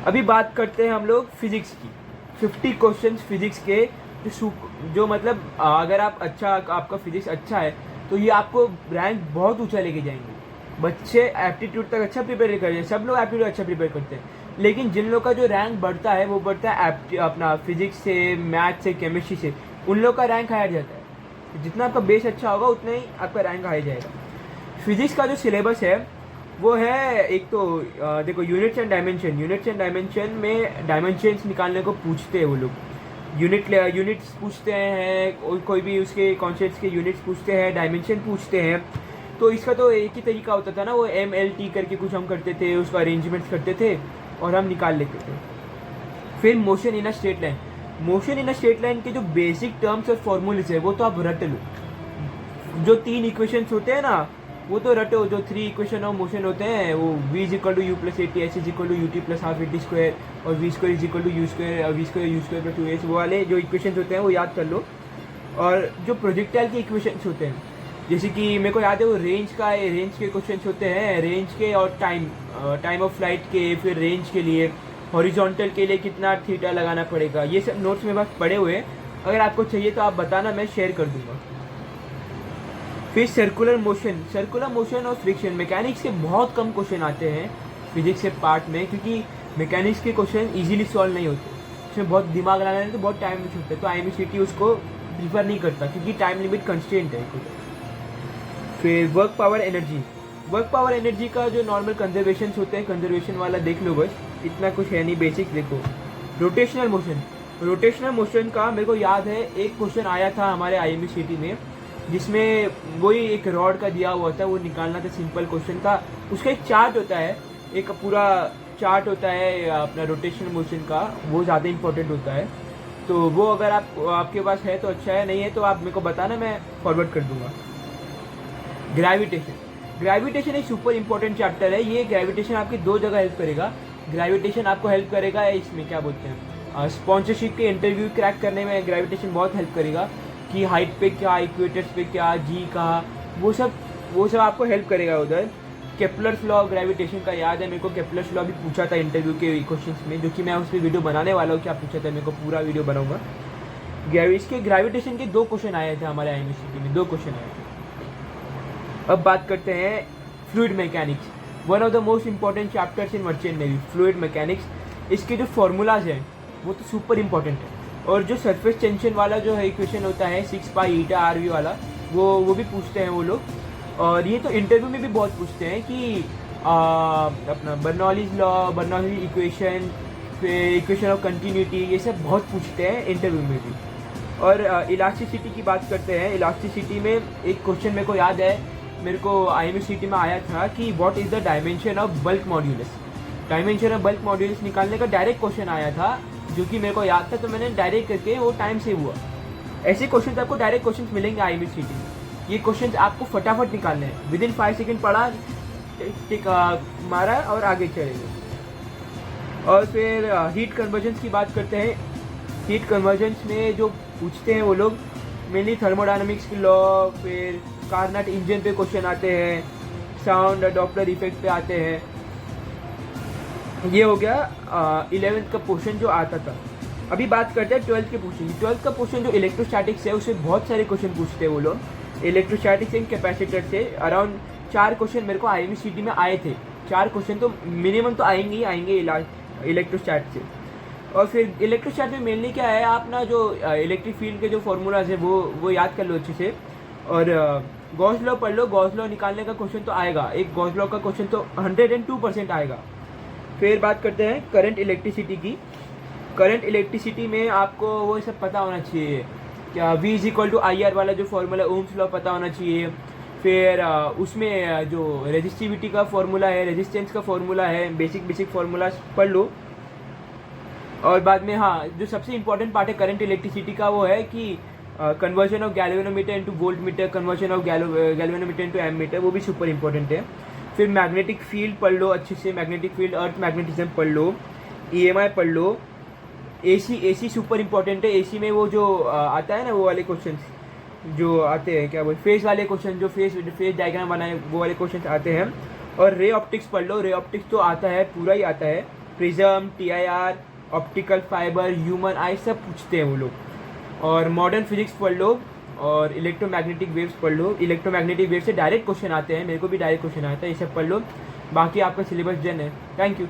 अभी बात करते हैं हम लोग फिजिक्स की। 50 क्वेश्चंस फिजिक्स के जो मतलब अगर आप आपका फिजिक्स अच्छा है तो ये आपको रैंक बहुत ऊंचा लेके जाएंगे। बच्चे एप्टीट्यूड तक अच्छा प्रिपेयर कर रहे हैं, सब लोग एप्टीट्यूड अच्छा प्रिपेयर करते हैं, लेकिन जिन लोग का जो रैंक बढ़ता है वो बढ़ता है अपना फिजिक्स से, मैथ से, केमिस्ट्री से, उन लोग का रैंक हायर जाता है। जितना आपका बेस अच्छा होगा उतना ही आपका रैंक हाई जाएगा। फिजिक्स का जो सिलेबस है वो है, एक तो देखो यूनिट्स एंड डायमेंशन में डायमेंशंस निकालने को पूछते हैं वो लोग। यूनिट्स पूछते हैं, कोई भी उसके कॉन्सेप्ट्स के यूनिट्स पूछते हैं, डायमेंशन पूछते हैं। तो इसका तो एक ही तरीका होता था ना, वो MLT करके कुछ हम करते थे, उसका अरेंजमेंट्स करते थे और हम निकाल लेते थे। फिर motion in a straight line के जो बेसिक टर्म्स और फॉर्मूलेस है वो तो आप रट लो। जो 3 इक्वेशंस होते हैं ना वो तो रटो। जो 3 इक्वेशन ऑफ मोशन होते हैं वो v = u + at, s = ut + ½ at² और v² = u² और v² u² + 2s, वो वाले जो इक्वेशंस होते हैं वो याद कर लो। और जो प्रोजेक्टाइल के इक्वेशंस होते हैं, जैसे कि मेरे को याद है वो रेंज के क्वेश्चंस होते हैं, रेंज के और टाइम ऑफ फ्लाइट के, फिर रेंज के लिए हॉरिजॉन्टल के लिए कितना थीटा लगाना पड़ेगा, ये सब नोट्स मेरे पास पड़े हुए हैं। अगर आपको चाहिए तो आप बताना, मैं शेयर कर दूंगा। फिर सर्कुलर मोशन और फ्रिक्शन। मैकेनिक्स के बहुत कम क्वेश्चन आते हैं फिजिक्स के पार्ट में, क्योंकि मैकेनिक्स के क्वेश्चन इजीली सॉल्व नहीं होते, उसमें बहुत दिमाग लगाना है तो बहुत टाइम वेस्ट होता है। तो IMCT उसको प्रीफर नहीं करता क्योंकि टाइम लिमिट कंस्ट्रेंट है। फिर वर्क पावर एनर्जी का जो नॉर्मल कंजर्वेशन होते हैं, कंजर्वेशन वाला देख लो, बस इतना कुछ है नहीं, बेसिक देखो। रोटेशनल मोशन का मेरे को याद है एक क्वेश्चन आया था हमारे IMCT में, जिसमें वही एक रॉड का दिया हुआ था, वो निकालना था, सिंपल क्वेश्चन था। उसका एक चार्ट होता है, एक पूरा चार्ट होता है अपना रोटेशनल मोशन का, वो ज़्यादा इंपॉर्टेंट होता है। तो वो अगर आपके पास है तो अच्छा है, नहीं है तो आप मेरे को बताना, मैं फॉरवर्ड कर दूंगा। ग्रेविटेशन एक सुपर इंपॉर्टेंट चैप्टर है। ये ग्रेविटेशन आपकी 2 जगह हेल्प करेगा। ग्रेविटेशन आपको हेल्प करेगा इसमें, क्या बोलते हैं, स्पॉन्सरशिप के इंटरव्यू क्रैक करने में ग्रेविटेशन बहुत हेल्प करेगा, कि हाइट पे क्या, इक्वेटर्स पे क्या, जी कहाँ, वो सब आपको हेल्प करेगा उधर। केपलर्स लॉ ऑफ ग्रेविटेशन का याद है मेरे को, केपलर्स लॉ भी पूछा था इंटरव्यू के क्वेश्चंस में, जो कि मैं उस पर वीडियो बनाने वाला हूँ, क्या पूछा था मेरे को पूरा वीडियो बनाऊंगा। इसके ग्रेविटेशन के 2 क्वेश्चन आए थे हमारे IMCT में, 2 क्वेश्चन आए थे। अब बात करते हैं fluid mechanics, one of the most important chapters in merchant navy. Fluid mechanics, इसके जो फॉर्मूलाज हैं वो तो सुपर इंपॉर्टेंट है, और जो सरफेस टेंशन वाला जो है इक्वेशन होता है 6 पाई ईटा RV वाला, वो भी पूछते हैं वो लोग। और ये तो इंटरव्यू में भी बहुत पूछते हैं कि अपना बर्नौलीज लॉ, बर्नौली इक्वेशन, फिर इक्वेशन ऑफ कंटिन्यूटी, ये सब बहुत पूछते हैं इंटरव्यू में भी। और इलास्टिसिटी की बात करते हैं। इलास्टिसिटी में एक क्वेश्चन मेरे को याद है, मेरे को IMCT में आया था कि what is the dimension of bulk modulus. Dimension of bulk modulus निकालने का डायरेक्ट क्वेश्चन आया था, जो कि मेरे को याद था, तो मैंने डायरेक्ट करके वो टाइम सेव हुआ। ऐसे क्वेश्चन आपको डायरेक्ट क्वेश्चन मिलेंगे IMCT में। ये क्वेश्चन आपको फटाफट निकालने हैं, विदिन 5 सेकेंड पढ़ा, टिक मारा और आगे चले गए। और फिर हीट कन्वर्जेंस की बात करते हैं। हीट कन्वर्जेंस में जो पूछते हैं वो लोग मेनली थर्मोडायनामिक्स की लॉ, फिर कार्नट इंजन पे क्वेश्चन आते हैं, साउंड डॉपलर इफेक्ट पे आते हैं। ये हो गया 11th का पोर्शन जो आता था। अभी बात करते हैं 12th के पोर्शन की। 12th का पोर्शन जो इलेक्ट्रोस्टैटिक्स है, उससे बहुत सारे क्वेश्चन पूछते हैं वो लोग। इलेक्ट्रोस्टैटिक्स एंड कैपेसिटर से अराउंड 4 क्वेश्चन मेरे को IMCT में आए थे। 4 क्वेश्चन तो मिनिमम तो आएंगे ही आएंगे इलेक्ट्रोस्टैट से। और फिर इलेक्ट्रोस्टैट में मेनली क्या है, आप ना जो इलेक्ट्रिक फील्ड के जो फॉर्मूलाज है वो याद कर लो अच्छे से, और गॉस लॉ पढ़ लो। गॉस लॉ निकालने का क्वेश्चन तो आएगा, एक गॉस लॉ का क्वेश्चन तो 102% आएगा। फिर बात करते हैं करंट इलेक्ट्रिसिटी की। करंट इलेक्ट्रिसिटी में आपको वो सब पता होना चाहिए, क्या V = IR वाला जो फॉर्मूला, ओम्स लॉ पता होना चाहिए। फिर उसमें जो रेजिस्टिविटी का फॉर्मूला है, रेजिस्टेंस का फॉर्मूला है, बेसिक फार्मूला पढ़ लो। और बाद में हाँ, जो सबसे इंपॉर्टेंट पार्ट है करंट इलेक्ट्रिसिटी का, वो है कि conversion of galvanometer into voltmeter, conversion of galvanometer into ammeter, वो भी सुपर इंपॉर्टेंट है। फिर मैग्नेटिक फील्ड पढ़ लो अच्छे से, मैग्नेटिक फील्ड, अर्थ मैग्नेटिज्म पढ़ लो, EMI पढ़ लो। AC सुपर इंपॉर्टेंट है। AC में वो जो आता है ना, वो वाले क्वेश्चन जो आते हैं, क्या बोल, फेस वाले क्वेश्चन, जो फेस डायग्राम बनाए, वो वाले क्वेश्चन आते हैं। और रे ऑप्टिक्स पढ़ लो। रे ऑप्टिक्स तो आता है, पूरा ही आता है, prism, TIR, optical fibre, human आई सब पूछते हैं वो लोग। और मॉडर्न फिजिक्स पढ़ लो और इलेक्ट्रोमैग्नेटिक वेव्स पढ़ लो। इलेक्ट्रोमैग्नेटिक वेव से डायरेक्ट क्वेश्चन आते हैं, मेरे को भी डायरेक्ट क्वेश्चन आता है, ये सब पढ़ लो। बाकी आपका सिलेबस डन है। Thank you.